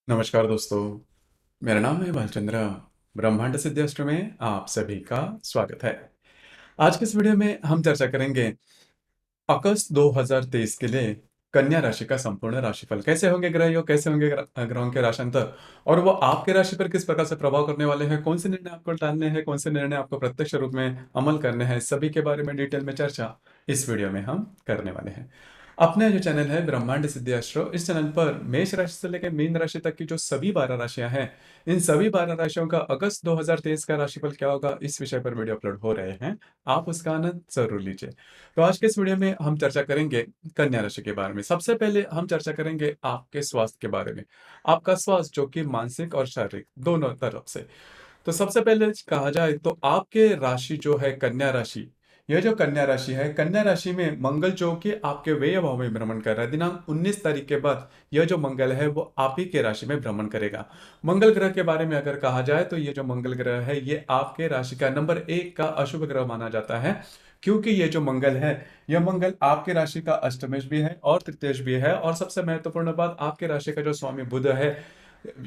नमस्कार दोस्तों, मेरा नाम है भालचंद्र। ब्रह्मांड सिद्धास्त्र में आप सभी का स्वागत है। आज के इस वीडियो में हम चर्चा करेंगे अगस्त 2023 के लिए कन्या राशि का संपूर्ण राशिफल। कैसे होंगे ग्रह योग, कैसे होंगे ग्रहों के राशांतर और वो आपके राशि पर किस प्रकार से प्रभाव करने वाले हैं, कौन से निर्णय आपको टालने हैं, कौन से निर्णय आपको प्रत्यक्ष रूप में अमल करने हैं, सभी के बारे में डिटेल में चर्चा इस वीडियो में हम करने वाले हैं। अपने जो चैनल है ब्रह्मांड सिद्धि एस्ट्रो, इस चैनल पर मेष राशि से लेकर मीन राशि तक की जो सभी 12 राशियां हैं, इन सभी 12 राशियों का अगस्त 2023 का राशिफल क्या होगा, इस विषय पर वीडियो अपलोड हो रहे हैं। आप उसका आनंद जरूर लीजिए। तो आज के इस वीडियो में हम चर्चा करेंगे कन्या राशि के बारे में। सबसे पहले हम चर्चा करेंगे आपके स्वास्थ्य के बारे में। आपका स्वास्थ्य जो कि मानसिक और शारीरिक दोनों तरफ से। तो सबसे पहले कहा जाए तो आपके राशि जो है कन्या राशि, यह जो कन्या राशि है, कन्या राशि में मंगल जो कि आपके व्यय भाव में भ्रमण कर रहा है, दिनांक 19 तारीख के बाद यह जो मंगल है वो आप ही के राशि में भ्रमण करेगा। मंगल ग्रह के बारे में अगर कहा जाए तो ये जो मंगल ग्रह है ये आपके राशि का नंबर 1 का अशुभ ग्रह माना जाता है, क्योंकि ये जो मंगल है, यह मंगल आपके राशि का अष्टमेश भी है और तृतीयेश भी है, और सबसे महत्वपूर्ण बात, आपके राशि का जो स्वामी बुध है,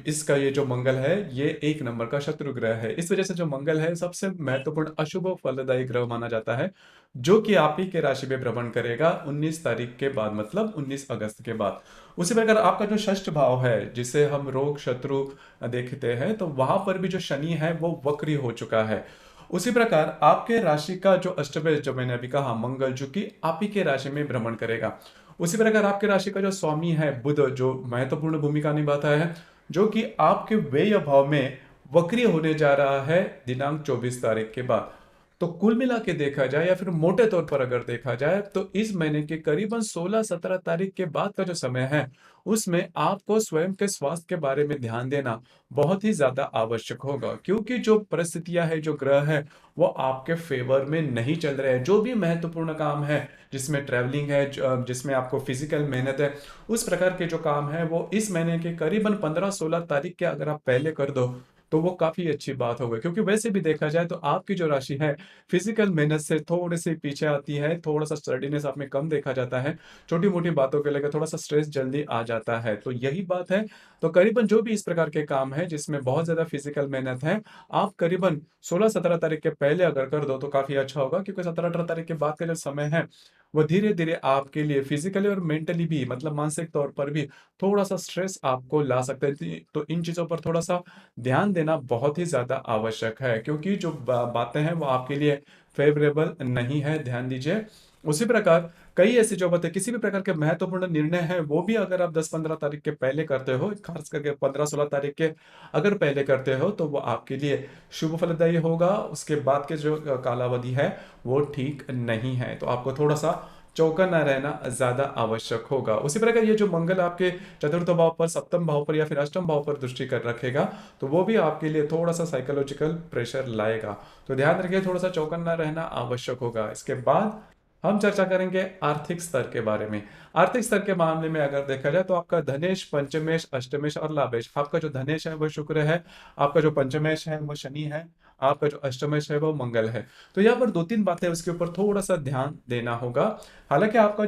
इसका ये जो मंगल है ये 1 नंबर का शत्रु ग्रह है। इस वजह से जो मंगल है सबसे महत्वपूर्ण अशुभ फलदायी ग्रह माना जाता है, जो कि आप ही के राशि में भ्रमण करेगा 19 तारीख के बाद, मतलब 19 अगस्त के बाद। उसी प्रकार आपका जो षष्ठ भाव है, जिसे हम रोग शत्रु देखते हैं, तो वहां पर भी जो शनि है वो वक्री हो चुका है। उसी प्रकार आपके राशि का जो अष्टमेश, जो मैंने अभी कहा, मंगल जो कि आप ही के राशि में भ्रमण करेगा। उसी प्रकार आपके राशि का जो स्वामी है बुध, जो महत्वपूर्ण भूमिका निभाता है, जो कि आपके व्यय भाव में वक्री होने जा रहा है दिनांक 24 तारीख के बाद। तो कुल मिला के देखा जाए या फिर मोटे तौर पर अगर देखा जाए तो इस महीने के करीबन 16-17 तारीख के बाद का जो समय है, उसमें आपको स्वयं के स्वास्थ्य के बारे में ध्यान देना बहुत ही ज्यादा आवश्यक होगा, क्योंकि जो परिस्थितियां है, जो ग्रह है, वो आपके फेवर में नहीं चल रहे हैं। जो भी महत्वपूर्ण काम है, जिसमें ट्रैवलिंग है, जिसमें आपको फिजिकल मेहनत है, उस प्रकार के जो काम है वो इस महीने के करीबन 15-16 तारीख के अगर आप पहले कर दो तो वो काफी अच्छी बात होगी। क्योंकि वैसे भी देखा जाए तो आपकी जो राशि है फिजिकल मेहनत से थोड़ी सी पीछे आती है, थोड़ा सा स्टडीनेस आप में कम देखा जाता है, छोटी मोटी बातों के लेकर थोड़ा सा स्ट्रेस जल्दी आ जाता है, तो यही बात है। तो करीबन जो भी इस प्रकार के काम है जिसमें बहुत ज्यादा फिजिकल मेहनत है, आप करीबन 16-17 तारीख के पहले अगर कर दो तो काफी अच्छा होगा, क्योंकि 17-18 तारीख के बाद का जो समय है वो धीरे धीरे आपके लिए फिजिकली और मेंटली भी, मतलब मानसिक तौर पर भी थोड़ा सा स्ट्रेस आपको ला सकते हैं। तो इन चीजों पर थोड़ा सा ध्यान देना बहुत ही ज्यादा आवश्यक है, क्योंकि जो बातें हैं वो आपके लिए फेवरेबल नहीं है, ध्यान दीजिए। उसी प्रकार कई ऐसी जो बातें, किसी भी प्रकार के महत्वपूर्ण निर्णय हैं, वो भी अगर आप 10-15 तारीख के पहले करते हो, खास करके 15-16 तारीख के अगर पहले करते हो, तो वो आपके लिए शुभ फलदायी होगा। उसके बाद के जो कालावधि है वो ठीक नहीं है, तो आपको थोड़ा सा चौकन्ना रहना ज्यादा आवश्यक होगा। उसी प्रकार ये जो मंगल आपके चतुर्थ भाव पर, सप्तम भाव पर या फिर अष्टम भाव पर दृष्टि कर रखेगा, तो वो भी आपके लिए थोड़ा सा साइकोलॉजिकल प्रेशर लाएगा। तो ध्यान रखिए, थोड़ा सा चौकन्ना रहना आवश्यक होगा। इसके बाद हम चर्चा करेंगे आर्थिक स्तर के बारे में। आर्थिक स्तर के मामले में अगर देखा जाए तो आपका धनेश, पंचमेश, अष्टमेश और लाभेश, आपका जो धनेश है वो शुक्र है, आपका जो पंचमेश है वो शनि है, आपका जो अष्टमेश है वो मंगल है। तो यहाँ पर 2-3 बातें उसके ऊपर थोड़ा सा ध्यान देना होगा। हालांकि आपका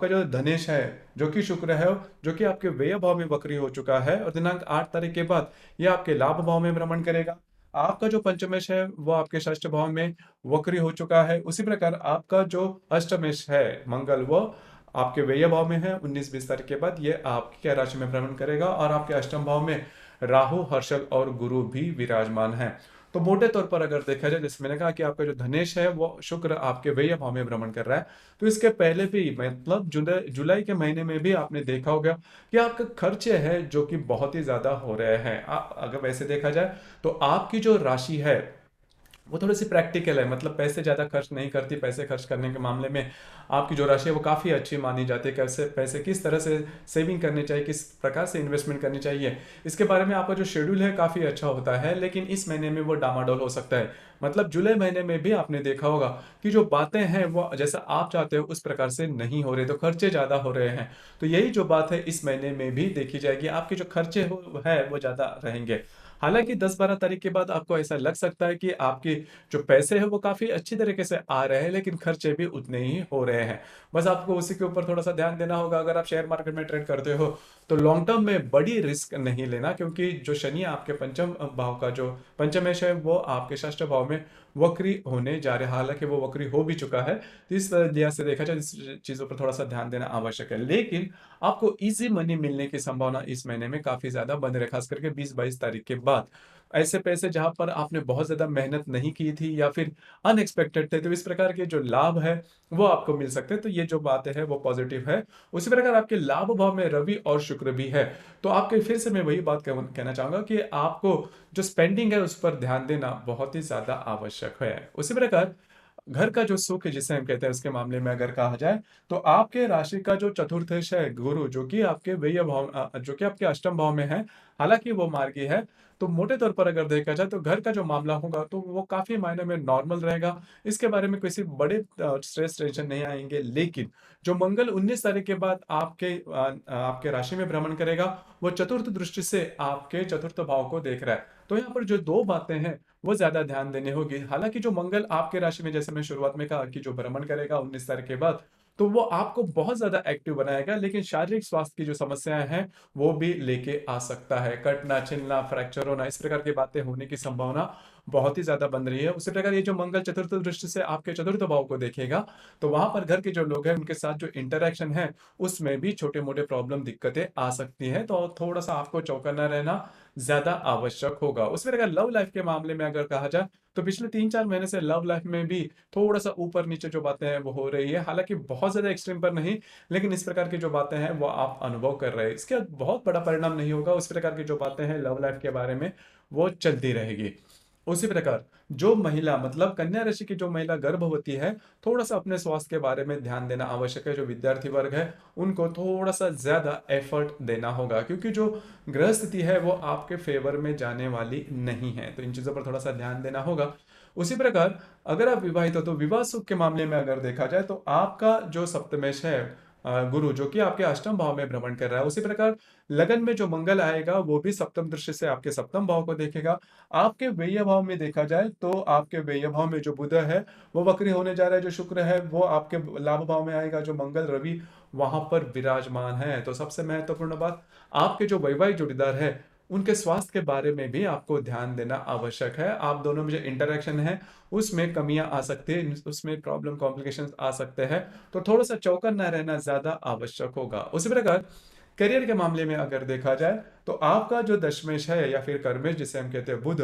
जो धनेश है, जो कि शुक्र है, जो कि आपके व्यय भाव में वक्री हो चुका है, और दिनांक 8 तारीख के बाद ये आपके लाभ भाव में भ्रमण करेगा। आपका जो पंचमेश है वो आपके षष्ठ भाव में वक्री हो चुका है। उसी प्रकार आपका जो अष्टमेश है मंगल, वो आपके व्यय भाव में है। 19-20 तारीख के बाद ये आपकी राशि में भ्रमण करेगा, और आपके अष्टम भाव में राहु, हर्षल और गुरु भी विराजमान है। तो मोटे तौर पर अगर देखा जाए, जैसे मैंने कहा कि आपका जो धनेश है वो शुक्र आपके व्यय भाव में भ्रमण कर रहा है, तो इसके पहले भी, मतलब जुलाई जुलाई के महीने में भी आपने देखा होगा कि आपके खर्चे हैं जो कि बहुत ही ज्यादा हो रहे हैं। अगर वैसे देखा जाए तो आपकी जो राशि है वो थोड़ी सी प्रैक्टिकल है, मतलब पैसे ज़्यादा खर्च नहीं करती। पैसे खर्च करने के मामले में आपकी जो राशि है वो काफ़ी अच्छी मानी जाती है। कैसे पैसे किस तरह से सेविंग करनी चाहिए, किस प्रकार से इन्वेस्टमेंट करनी चाहिए, इसके बारे में आपका जो शेड्यूल है काफ़ी अच्छा होता है। लेकिन इस महीने में वो डामाडोल हो सकता है, मतलब जुलाई महीने में भी आपने देखा होगा कि जो बातें हैं वो जैसा आप चाहते हो उस प्रकार से नहीं हो रहे, तो खर्चे ज़्यादा हो रहे हैं। तो यही जो बात है इस महीने में भी देखी जाएगी, आपके जो खर्चे हो है वो ज़्यादा रहेंगे। हालाँकि 10-12 तारीख के बाद आपको ऐसा लग सकता है कि आपके जो पैसे हैं वो काफ़ी अच्छी तरीके से आ रहे हैं, लेकिन खर्चे भी उतने ही हो रहे हैं। बस आपको उसी के ऊपर थोड़ा-सा ध्यान देना होगा। अगर आप शेयर मार्केट में ट्रेड करते हो, तो लॉन्ग टर्म में बड़ी रिस्क नहीं लेना, क्योंकि जो शनि आपके पंचम भाव का जो पंचमेश है, वो आपके षष्ठ भाव में वक्री होने जा रहा है। हालाँकि वो वक्री हो भी चुका है, तो इस लिहाज से देखा जाए इस चीज़ों पर थोड़ा-सा ध्यान देना आवश्यक है। लेकिन आपको ईज़ी मनी मिलने की संभावना इस महीने में काफ़ी ज़्यादा बन रही है, खास करके 20-22 तारीख के बाद। ऐसे पैसे जहाँ पर आपने बहुत ज़्यादा मेहनत नहीं की थी या फिर अनएक्सपेक्टेड थे, तो इस प्रकार के जो लाभ है, वो आपको मिल सकते हैं। तो ये जो बातें हैं, वो पॉज़िटिव है। उसी प्रकार आपके लाभ भाव में रवि और शुक्र भी है। तो आपके फिर से मैं वही बात कहना चाहूँगा कि आपको जो स्पेंडिंग है, उस पर ध्यान देना बहुत ही ज़्यादा आवश्यक है। उसी प्रकार घर का जो सुख जिसे हम कहते हैं, उसके मामले में अगर कहा जाए, तो आपके राशि का जो चतुर्थेश है गुरु, जो कि आपके व्यय भाव जो कि आपके अष्टम भाव में है, हालांकि वो मार्गी है। तो मोटे तौर पर अगर देखा जाए, तो घर का जो मामला होगा तो वो काफी मायने में नॉर्मल रहेगा। इसके बारे में किसी बड़े स्ट्रेस टेंशन नहीं आएंगे। लेकिन जो मंगल 19 तारीख के बाद आपके राशि में भ्रमण करेगा, वो चतुर्थ दृष्टि से आपके चतुर्थ भाव को देख रहा है। तो यहाँ पर जो दो बातें हैं, वो ज़्यादा ध्यान देनी होगी। हालाँकि जो मंगल आपके राशि में, जैसे मैं शुरुआत में कहा कि जो भ्रमण करेगा 19 तारीख के बाद, तो वो आपको बहुत ज़्यादा एक्टिव बनाएगा, लेकिन शारीरिक स्वास्थ्य की जो समस्याएँ हैं, वो भी लेके आ सकता है। कटना, छिलना, फ्रैक्चर होना, इस प्रकार की बातें होने की संभावना बहुत ही ज़्यादा बन रही है। उसी प्रकार ये जो मंगल चतुर्थ दृष्टि से आपके चतुर्थ भाव को देखेगा, तो वहाँ पर घर के जो लोग हैं, उनके साथ जो इंटरैक्शन है, उसमें भी छोटे-मोटे प्रॉब्लम, दिक्कतें आ सकती हैं। तो थोड़ा-सा आपको चौकन्ना रहना ज़्यादा आवश्यक होगा। उसमें अगर लव लाइफ के मामले में अगर कहा जाए, तो पिछले 3-4 महीने से लव लाइफ में भी थोड़ा-सा ऊपर-नीचे जो बातें हैं, वो हो रही है। हालाँकि बहुत ज़्यादा एक्सट्रीम पर नहीं, लेकिन इस प्रकार की जो बातें हैं, वो आप अनुभव कर रहे हैं। इसका बहुत बड़ा परिणाम नहीं होगा। उस प्रकार की जो बातें हैं लव लाइफ के बारे में, वो चलती रहेगी। उसी प्रकार जो महिला, मतलब कन्या राशि की जो महिला गर्भवती है, थोड़ा-सा अपने स्वास्थ्य के बारे में ध्यान देना आवश्यक है। जो विद्यार्थी वर्ग है, उनको थोड़ा-सा ज़्यादा एफर्ट देना होगा, क्योंकि जो ग्रह स्थिति है, वो आपके फेवर में जाने वाली नहीं है। तो इन चीज़ों पर थोड़ा-सा ध्यान देना होगा। उसी प्रकार अगर आप विवाहित हो, तो विवाह सुख के मामले में अगर देखा जाए, तो आपका जो सप्तमेश है गुरु, जो कि आपके अष्टम भाव में भ्रमण कर रहा है। उसी प्रकार लगन में जो मंगल आएगा, वो भी सप्तम दृष्टि से आपके सप्तम भाव को देखेगा। आपके व्यय भाव में देखा जाए, तो आपके व्यय भाव में जो बुध है, वो वक्री होने जा रहा है। जो शुक्र है, वो आपके लाभ भाव में आएगा। जो मंगल रवि वहां पर विराजमान है। तो सबसे महत्वपूर्ण बात, आपके जो वैवाहिक जोड़ीदार है, उनके स्वास्थ्य के बारे में भी आपको ध्यान देना आवश्यक है। आप दोनों में जो इंटरेक्शन है, उसमें कमियां आ सकती है, उसमें प्रॉब्लम कॉम्प्लिकेशंस आ सकते हैं। तो थोड़ा सा चौकन्ना रहना ज्यादा आवश्यक होगा। उसी प्रकार करियर के मामले में अगर देखा जाए, तो आपका जो दशमेश है या फिर कर्मेश जिसे हम कहते हैं बुध,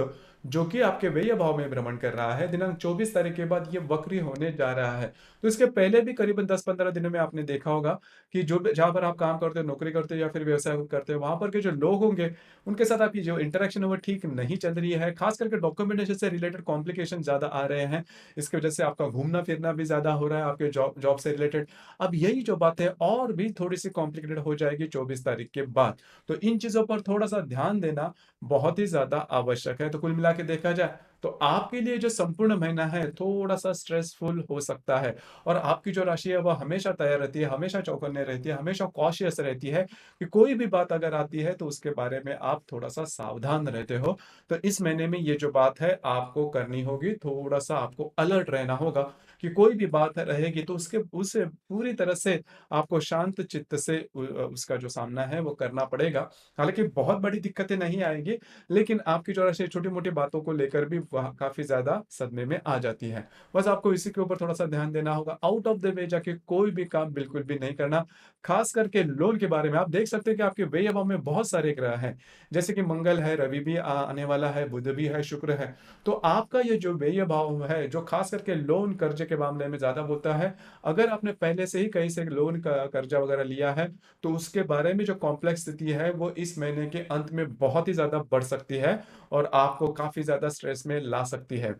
जो कि आपके व्यय भाव में भ्रमण कर रहा है, दिनांक 24 तारीख के बाद ये वक्री होने जा रहा है। तो इसके पहले भी करीबन 10-15 दिनों में आपने देखा होगा कि जो जहां पर आप काम करते हो, नौकरी करते हो या फिर व्यवसाय करते हो, वहां पर के जो लोग होंगे, उनके साथ आपकी जो इंटरेक्शन है, वो ठीक नहीं चल रही है। खास करके डॉक्यूमेंटेशन से रिलेटेड कॉम्प्लिकेशन ज्यादा आ रहे हैं। इसकी वजह से आपका घूमना फिरना भी ज्यादा हो रहा है, आपके जॉब जॉब से रिलेटेड। अब यही जो बात है, और भी थोड़ी सी कॉम्प्लिकेटेड हो जाएगी 24 तारीख के बाद। तो इन चीजों पर थोड़ा सा ध्यान देना बहुत ही ज्यादा आवश्यक है। तो कुल मिला के देखा जाए, तो आपके लिए जो संपूर्ण महीना है, थोड़ा सा स्ट्रेसफुल हो सकता है। और आपकी जो राशि है, वह हमेशा तैयार रहती है, हमेशा चौकन्ने रहती है, हमेशा कॉशियस रहती है कि कोई भी बात अगर आती है, तो उसके बारे में आप थोड़ा सा सावधान रहते हो। तो इस महीने में ये जो बात है, आपको करनी होगी, थोड़ा सा आपको अलर्ट रहना होगा कि कोई भी बात रहेगी, तो उसके उसे पूरी तरह से आपको शांत चित्त से उसका जो सामना है, वो करना पड़ेगा। हालाँकि बहुत बड़ी दिक्कतें नहीं आएँगी, लेकिन आपकी जो ऐसे छोटी-मोटी बातों को लेकर भी वह काफ़ी ज़्यादा सदमे में आ जाती है। बस आपको इसी के ऊपर थोड़ा-सा ध्यान देना होगा। आउट ऑफ द वे जाके कोई भी काम बिल्कुल भी नहीं करना। ख़ास करके लोन के बारे में आप देख सकते हैं कि आपके व्यय भाव में बहुत सारे ग्रह हैं। जैसे कि मंगल है, रवि भी आने वाला है, बुध भी है, शुक्र है। तो आपका ये जो व्यय भाव है, जो ख़ास करके लोन कर्ज़े के मामले में ज़्यादा बोलता है। अगर आपने पहले से ही कहीं से लोन का कर्जा वगैरह लिया है, तो उसके बारे में जो कॉम्प्लेक्स स्थिति है, वो इस महीने के अंत में बहुत ही ज़्यादा बढ़ सकती है और आपको काफ़ी ज़्यादा स्ट्रेस में ला सकती है।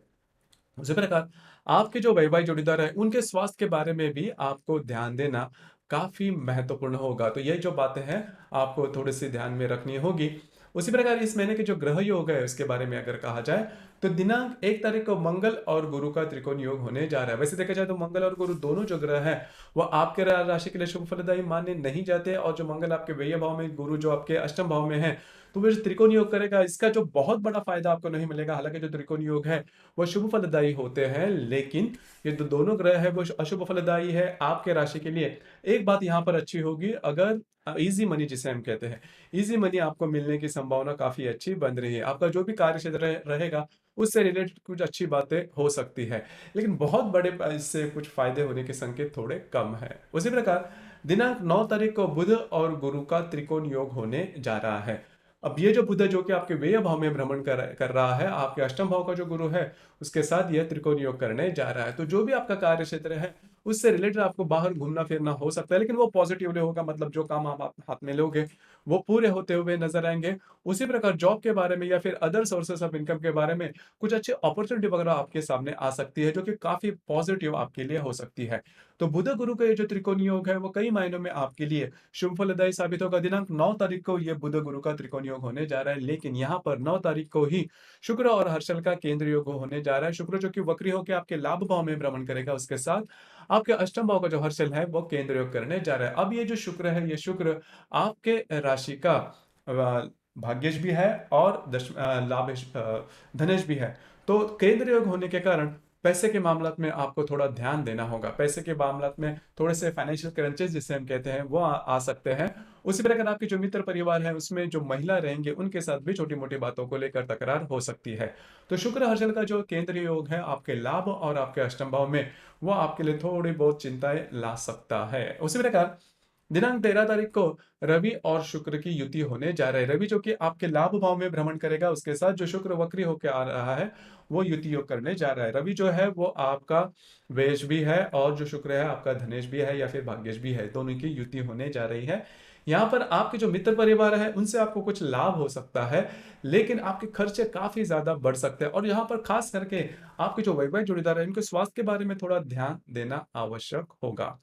उसी प्रकार आपके जो वैवाहिक जोड़ीदार हैं, उनके स्वास्थ्य के बारे में भी आपको ध्यान देना काफ़ी महत्वपूर्ण होगा। तो ये जो बातें हैं, आपको थोड़ी-सी ध्यान में रखनी होगी। उसी प्रकार इस महीने के जो ग्रह योग है, उसके बारे में अगर कहा जाए, तो दिनांक 1 तारीख को मंगल और गुरु का त्रिकोण योग होने जा रहा है। वैसे देखा जाए तो मंगल और गुरु दोनों जो ग्रह हैं, वो आपके राशि के लिए शुभ फलदायी माने नहीं जाते, और जो मंगल आपके व्यय भाव में, गुरु जो आपके अष्टम भाव में है, तो वो जो त्रिकोण योग करेगा, इसका जो बहुत बड़ा फायदा आपको नहीं मिलेगा। हालांकि जो त्रिकोण योग है वो शुभ फलदायी होते हैं, लेकिन ये जो दोनों ग्रह है वो अशुभ फलदायी है आपके राशि के लिए। एक बात यहाँ पर अच्छी होगी, अगर इजी मनी जिसे हम कहते हैं, इजी मनी आपको मिलने की संभावना काफी अच्छी बन रही है। आपका जो भी कार्य क्षेत्र रहेगा, उससे रिलेटेड कुछ अच्छी बातें हो सकती है, लेकिन बहुत बड़े इससे कुछ फायदे होने के संकेत थोड़े कम है। उसी प्रकार दिनांक 9 तारीख को बुध और गुरु का त्रिकोण योग होने जा रहा है। अब ये जो बुध है, जो कि आपके व्यय भाव में भ्रमण कर रहा है, आपके अष्टम भाव का जो गुरु है, उसके साथ यह त्रिकोण योग करने जा रहा है। तो जो भी आपका कार्य क्षेत्र है, उससे रिलेटेड आपको बाहर घूमना फिरना हो सकता है, लेकिन वो पॉजिटिवली होगा। मतलब जो काम आप हाथ में लोगे, वो पूरे होते हुए नजर आएंगे। उसी प्रकार जॉब के बारे में या फिर अदर सोर्सेस ऑफ इनकम के बारे में कुछ अच्छी अपॉर्चुनिटी वगैरह आपके सामने आ सकती है, जो कि काफी पॉजिटिव आपके लिए हो सकती है। तो बुध गुरु का ये जो त्रिकोण योग है, वो कई मायनों में आपके लिए शुभ फलदायी साबित होगा। दिनांक 9 तारीख को ये बुध गुरु का त्रिकोण योग होने जा रहा है, लेकिन यहाँ पर 9 तारीख को ही शुक्र और हर्षल का केंद्र योग होने जा रहा है। शुक्र जो कि वक्री होकर आपके लाभ भाव में भ्रमण करेगा, उसके साथ आपके अष्टम भाव का जो हर्षल है वो केंद्र योग करने जा रहा है। अब ये जो शुक्र है, ये शुक्र आपके राशि का भाग्येश भी है और लाभेश धनेश भी है। तो केंद्र योग होने के कारण पैसे के मामला में आपको थोड़ा ध्यान देना होगा। पैसे के मामला में थोड़े से फाइनेंशियल क्रंचेस जिसे हम कहते हैं, वो आ सकते हैं। उसी प्रकार आपके जो मित्र परिवार है, उसमें जो महिला रहेंगे, उनके साथ भी छोटी मोटी बातों को लेकर तकरार हो सकती है। तो शुक्र हर्षल का जो केंद्रीय योग है आपके लाभ और आपके अष्टम भाव में, वो आपके लिए थोड़ी बहुत चिंताएं ला सकता है। उसी प्रकार दिनांक 13 तारीख को रवि और शुक्र की युति होने जा रहा है। रवि जो कि आपके लाभ भाव में भ्रमण करेगा, उसके साथ जो शुक्र वक्री होकर आ रहा है, वो युति योग करने जा रहा है। रवि जो है वो आपका व्यय भी है, और जो शुक्र है आपका धनेश भी है या फिर भाग्येश भी है, दोनों की युति होने जा रही है। यहाँ पर आपके जो मित्र परिवार है, उनसे आपको कुछ लाभ हो सकता है, लेकिन आपके खर्चे काफी ज्यादा बढ़ सकते हैं। और यहाँ पर खास करके आपके जो वैवाहिक जोड़ीदार है, इनके स्वास्थ्य के बारे में थोड़ा ध्यान देना आवश्यक होगा।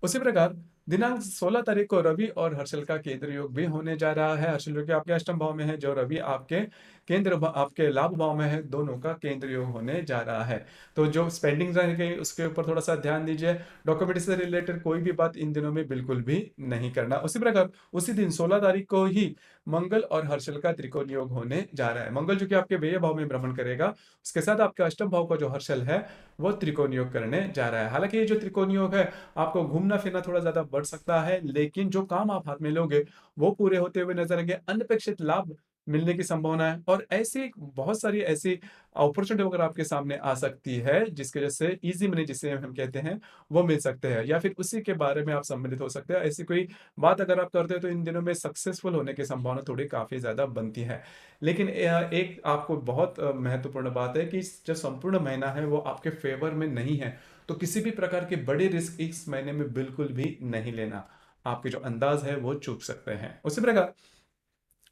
उसी प्रकार दिनांक 16 तारीख को रवि और हर्षल का केंद्र योग भी होने जा रहा है। हर्षल जो कि आपके अष्टम भाव में है, जो रवि आपके आपके लाभ भाव में है, दोनों का केंद्र योग होने जा रहा है। तो जो स्पेंडिंग रह गई, उसके ऊपर थोड़ा सा ध्यान दीजिए। डॉक्यूमेंट से रिलेटेड कोई भी बात इन दिनों में बिल्कुल भी नहीं करना। उसी प्रकार उसी दिन 16 तारीख को ही मंगल और हर्षल का त्रिकोण योग होने जा रहा है। मंगल जो कि आपके व्यय भाव में भ्रमण करेगा, उसके साथ आपके अष्टम भाव का जो हर्षल है, वो त्रिकोण योग करने जा रहा है। हालांकि ये जो त्रिकोण योग है, आपको घूमना फिरना थोड़ा ज्यादा बढ़ सकता है, लेकिन जो काम आप हाथ में लोगे, वो पूरे होते हुए नजर आएंगे। अनपेक्षित लाभ मिलने की संभावना है, और ऐसी बहुत सारी ऐसी अपॉर्चुनिटी वगैरह आपके सामने आ सकती है, जिसके वजह से इजी मनी जिसे हम कहते हैं, वो मिल सकते हैं, या फिर उसी के बारे में आप सम्मिलित हो सकते हैं। ऐसी कोई बात अगर आप करते हैं, तो इन दिनों में सक्सेसफुल होने की संभावना थोड़ी काफी ज्यादा बनती है। लेकिन एक आपको बहुत महत्वपूर्ण बात है कि जो संपूर्ण महीना है वो आपके फेवर में नहीं है, तो किसी भी प्रकार के बड़े रिस्क इस महीने में बिल्कुल भी नहीं लेना। आपके जो अंदाज है वो चूक सकते हैं। उसी प्रकार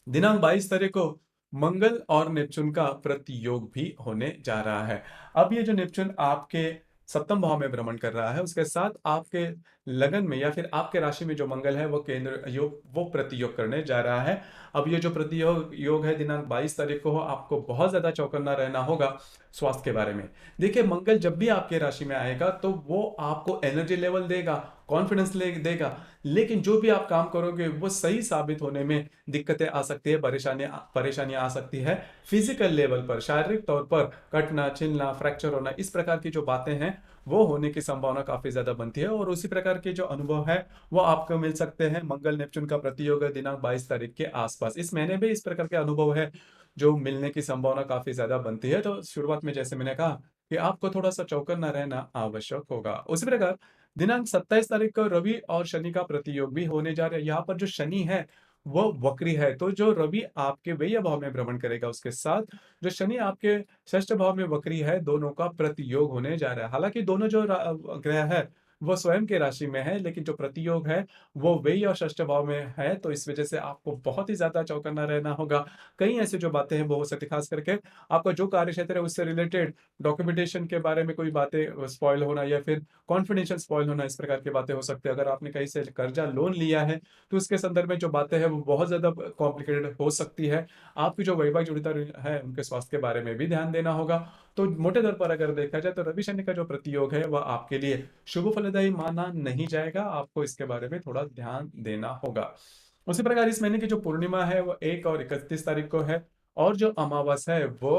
दिनांक 22 तारीख को मंगल और नेपच्यून का प्रतियोग भी होने जा रहा है। अब ये जो नेपच्यून आपके सप्तम भाव में भ्रमण कर रहा है, उसके साथ आपके लगन में या फिर आपके राशि में जो मंगल है, वो केंद्र योग, वो प्रतियोग करने जा रहा है। अब ये जो प्रतियोग योग है दिनांक 22 तारीख को, आपको बहुत ज्यादा चौकन्ना रहना होगा स्वास्थ्य के बारे में। देखिए, मंगल जब भी आपके राशि में आएगा, तो वो आपको एनर्जी लेवल देगा, कॉन्फिडेंस देगा, लेकिन जो भी आप काम करोगे, वो सही साबित होने में दिक्कतें आ सकती है, परेशानियां आ सकती है। फिजिकल लेवल पर, शारीरिक तौर पर कटना, छिलना, फ्रैक्चर होना, इस प्रकार की जो बातें हैं, वो होने की संभावना काफी ज्यादा बनती है। और उसी प्रकार के जो अनुभव है, वो आपको मिल सकते हैं। मंगल नेपच्यून का प्रतियोग है दिनांक 22 तारीख के आसपास। इस महीने में इस प्रकार के अनुभव है जो मिलने की संभावना काफी ज्यादा बनती है। तो शुरुआत में जैसे मैंने कहा कि आपको थोड़ा सा चौकन्ना रहना आवश्यक होगा। उसी प्रकार दिनांक 27 तारीख को रवि और शनि का प्रतियोग भी होने जा रहा है। यहाँ पर जो शनि है, वो वक्री है, तो जो रवि आपके व्यय भाव में भ्रमण करेगा, उसके साथ जो शनि आपके षष्ठ भाव में वक्री है, दोनों का प्रतियोग होने जा रहा है। हालांकि दोनों जो ग्रह है, वो स्वयं के राशि में है, लेकिन जो प्रतियोग है, वो व्यय और षष्ठ भाव में है, तो इस वजह से आपको बहुत ही ज़्यादा चौकन्ना रहना होगा। कई ऐसी जो बातें हैं, वो हो सकती है, खास करके आपका जो कार्यक्षेत्र है, उससे रिलेटेड डॉक्यूमेंटेशन के बारे में कोई बातें स्पॉइल होना या फिर कॉन्फिडेंशियल स्पॉइल होना, इस प्रकार की बातें हो सकती है। अगर आपने कहीं से कर्जा लोन लिया है, तो उसके संदर्भ में जो बातें हैं, वो बहुत ज़्यादा कॉम्प्लिकेटेड हो सकती है। आपकी जो वैवाहिक जुड़ता है, उनके स्वास्थ्य के बारे में भी ध्यान देना होगा। तो मोटे तौर पर अगर देखा जाए, तो रवि शनि का जो प्रतियोग है, वह आपके लिए शुभ फलदायी माना नहीं जाएगा। आपको इसके बारे में थोड़ा ध्यान देना होगा। उसी प्रकार इस महीने की जो पूर्णिमा है, वो 1 और 31 तारीख को है, और जो अमावस है, वो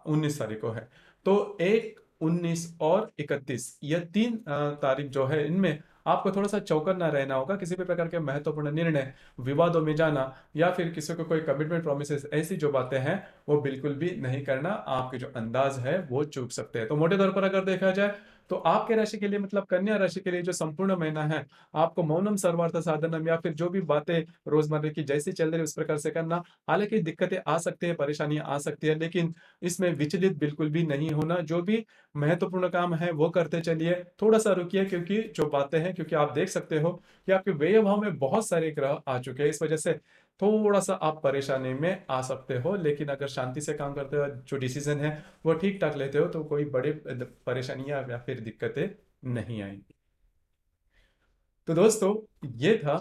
19 तारीख को है। तो 1, 19 और 31, ये 3 तारीख जो है, इनमें आपको थोड़ा-सा चौकन्ना रहना होगा। किसी भी प्रकार के महत्वपूर्ण निर्णय, विवादों में जाना या फिर किसी को कोई कमिटमेंट प्रोमिसेस, ऐसी जो बातें हैं, वो बिल्कुल भी नहीं करना। आपके जो अंदाज है, वो चूक सकते हैं। तो मोटे तौर पर अगर देखा जाए, तो आपके राशि के लिए, मतलब कन्या राशि के लिए जो संपूर्ण महीना है, आपको मौनम सर्वार्थ साधनम या फिर जो भी बातें रोजमर्रा की जैसी चल रही है, उस प्रकार से करना। हालाँकि दिक्कतें आ सकती हैं, परेशानियाँ आ सकती हैं, लेकिन इसमें विचलित बिल्कुल भी नहीं होना। जो भी महत्वपूर्ण काम है, वो करते चलिए। थोड़ा-सा रुकिए, क्योंकि जो बातें हैं, क्योंकि आप देख सकते हो कि आपके व्यय भाव में बहुत सारे ग्रह आ चुके हैं। इस वजह से थोड़ा-सा आप परेशानी में आ सकते हो, लेकिन अगर शांति से काम करते हो, जो डिसीज़न है, वो ठीक-ठाक लेते हो, तो कोई बड़े परेशानियाँ या फिर दिक्कतें नहीं आएँगी। तो दोस्तों, ये था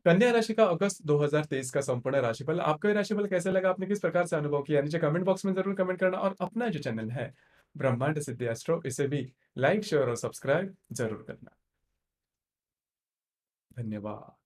कन्या राशि का अगस्त 2023 का संपूर्ण राशिफल। आपको ये राशिफल कैसे लगा? आपने किस प्रकार से अनुभव किया? नीचे कमेंट बॉक्स में ज़रूर कमेंट करना, और अपना जो चैनल है, ब्रह्मांड सिद्धि एस्ट्रो, इसे भी लाइक, शेयर और सब्सक्राइब ज़रूर करना। धन्यवाद।